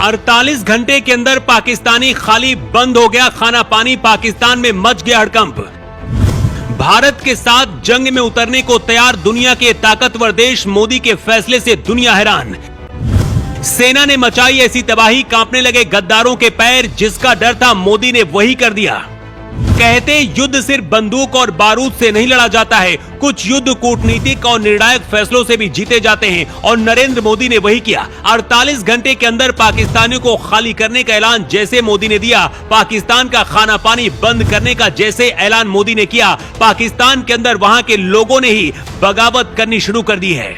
48 घंटे के अंदर पाकिस्तानी खाली बंद हो गया खाना पानी, पाकिस्तान में मच गया हड़कंप। भारत के साथ जंग में उतरने को तैयार दुनिया के ताकतवर देश, मोदी के फैसले से दुनिया हैरान। सेना ने मचाई ऐसी तबाही, कांपने लगे गद्दारों के पैर, जिसका डर था मोदी ने वही कर दिया। कहते युद्ध सिर्फ बंदूक और बारूद से नहीं लड़ा जाता है, कुछ युद्ध कूटनीतिक और निर्णायक फैसलों से भी जीते जाते हैं, और नरेंद्र मोदी ने वही किया। 48 घंटे के अंदर पाकिस्तानियों को खाली करने का ऐलान जैसे मोदी ने दिया, पाकिस्तान का खाना पानी बंद करने का जैसे ऐलान मोदी ने किया, पाकिस्तान के अंदर वहां के लोगों ने ही बगावत करनी शुरू कर दी है।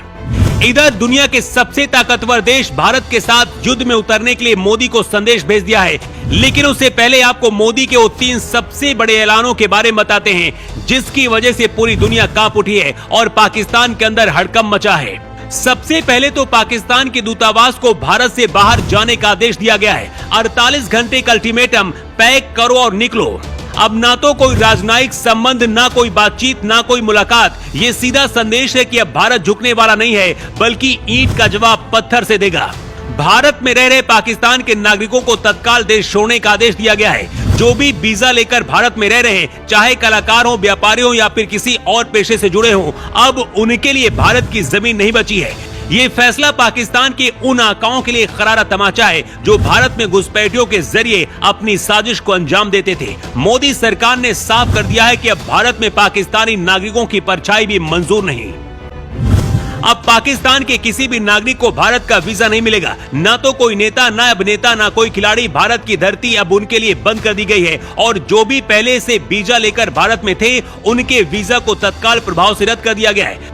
इधर दुनिया के सबसे ताकतवर देश भारत के साथ युद्ध में उतरने के लिए मोदी को संदेश भेज दिया है, लेकिन उससे पहले आपको मोदी के वो 3 सबसे बड़े ऐलानों के बारे में बताते हैं, जिसकी वजह से पूरी दुनिया कांप उठी है और पाकिस्तान के अंदर हड़कंप मचा है। सबसे पहले तो पाकिस्तान के दूतावास को भारत से बाहर जाने का आदेश दिया गया है। 48 घंटे का अल्टीमेटम, पैक करो और निकलो। अब ना तो कोई राजनयिक संबंध, ना कोई बातचीत, ना कोई मुलाकात। ये सीधा संदेश है कि अब भारत झुकने वाला नहीं है, बल्कि ईंट का जवाब पत्थर से देगा। भारत में रह रहे पाकिस्तान के नागरिकों को तत्काल देश छोड़ने का आदेश दिया गया है। जो भी वीजा लेकर भारत में रह रहे हैं, चाहे कलाकार हो, व्यापारी हो या फिर किसी और पेशे से जुड़े हों, अब उनके लिए भारत की जमीन नहीं बची है। ये फैसला पाकिस्तान के उन आकाओं के लिए करारा तमाचा है जो भारत में घुसपैठियों के जरिए अपनी साजिश को अंजाम देते थे। मोदी सरकार ने साफ कर दिया है कि अब भारत में पाकिस्तानी नागरिकों की परछाई भी मंजूर नहीं। अब पाकिस्तान के किसी भी नागरिक को भारत का वीजा नहीं मिलेगा। ना तो कोई नेता, ना अभिनेता, ना कोई खिलाड़ी। भारत की धरती अब उनके लिए बंद कर दी गई है, और जो भी पहले से वीजा लेकर भारत में थे, उनके वीजा को तत्काल प्रभाव से रद्द कर दिया गया है।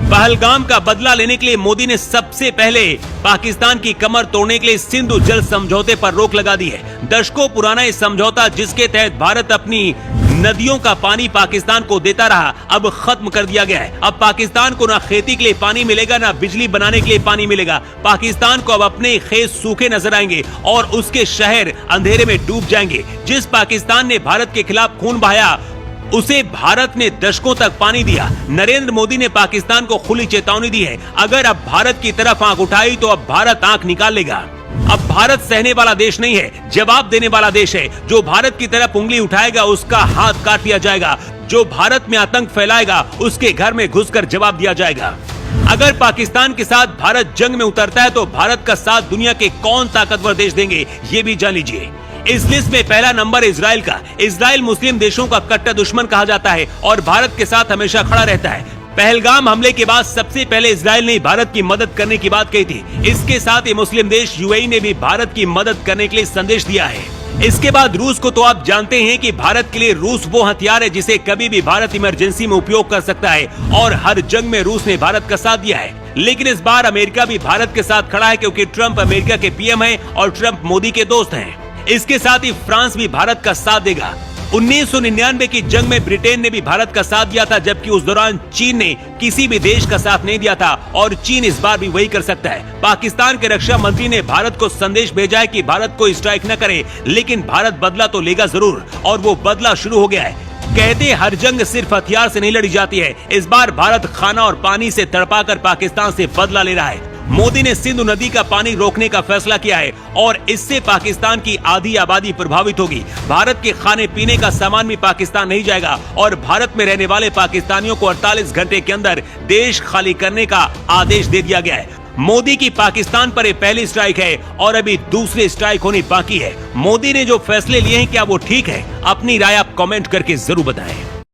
पहलगाम का बदला लेने के लिए मोदी ने सबसे पहले पाकिस्तान की कमर तोड़ने के लिए सिंधु जल समझौते पर रोक लगा दी है। दशकों पुराना ये समझौता, जिसके तहत भारत अपनी नदियों का पानी पाकिस्तान को देता रहा, अब खत्म कर दिया गया है। अब पाकिस्तान को ना खेती के लिए पानी मिलेगा, ना बिजली बनाने के लिए पानी मिलेगा। पाकिस्तान को अब अपने खेत सूखे नजर आएंगे और उसके शहर अंधेरे में डूब जाएंगे। जिस पाकिस्तान ने भारत के खिलाफ खून बहाया, उसे भारत ने दशकों तक पानी दिया। नरेंद्र मोदी ने पाकिस्तान को खुली चेतावनी दी है, अगर अब भारत की तरफ आंख उठाई तो अब भारत आंख निकाल लेगा। अब भारत सहने वाला देश नहीं है, जवाब देने वाला देश है। जो भारत की तरफ उंगली उठाएगा, उसका हाथ काट लिया जाएगा। जो भारत में आतंक फैलाएगा, उसके घर में घुसकर जवाब दिया जाएगा। अगर पाकिस्तान के साथ भारत जंग में उतरता है, तो भारत का साथ दुनिया के कौन ताकतवर देश देंगे, ये भी जान लीजिए। इस लिस्ट में पहला नंबर इजराइल का। इजराइल मुस्लिम देशों का कट्टर दुश्मन कहा जाता है और भारत के साथ हमेशा खड़ा रहता है। पहलगाम हमले के बाद सबसे पहले इजराइल ने भारत की मदद करने की बात कही थी। इसके साथ ही मुस्लिम देश यूएई ने भी भारत की मदद करने के लिए संदेश दिया है। इसके बाद रूस को तो आप जानते हैं कि भारत के लिए रूस वो हथियार है जिसे कभी भी भारत इमरजेंसी में उपयोग कर सकता है, और हर जंग में रूस ने भारत का साथ दिया है। लेकिन इस बार अमेरिका भी भारत के साथ खड़ा है, क्योंकि ट्रंप अमेरिका के पीएम है और ट्रंप मोदी के दोस्त हैं। इसके साथ ही फ्रांस भी भारत का साथ देगा। 1999 की जंग में ब्रिटेन ने भी भारत का साथ दिया था, जबकि उस दौरान चीन ने किसी भी देश का साथ नहीं दिया था, और चीन इस बार भी वही कर सकता है। पाकिस्तान के रक्षा मंत्री ने भारत को संदेश भेजा है कि भारत को स्ट्राइक न करे, लेकिन भारत बदला तो लेगा जरूर, और वो बदला शुरू हो गया है। कहते हर जंग सिर्फ हथियार से नहीं लड़ी जाती है। इस बार भारत खाना और पानी से तड़पाकर पाकिस्तान से बदला ले रहा है। मोदी ने सिंधु नदी का पानी रोकने का फैसला किया है, और इससे पाकिस्तान की आधी आबादी प्रभावित होगी। भारत के खाने पीने का सामान भी पाकिस्तान नहीं जाएगा, और भारत में रहने वाले पाकिस्तानियों को 48 घंटे के अंदर देश खाली करने का आदेश दे दिया गया है। मोदी की पाकिस्तान पर ये पहली स्ट्राइक है, और अभी दूसरी स्ट्राइक होनी बाकी है। मोदी ने जो फैसले लिए हैं, क्या वो ठीक है? अपनी राय आप कमेंट करके जरूर बताएं।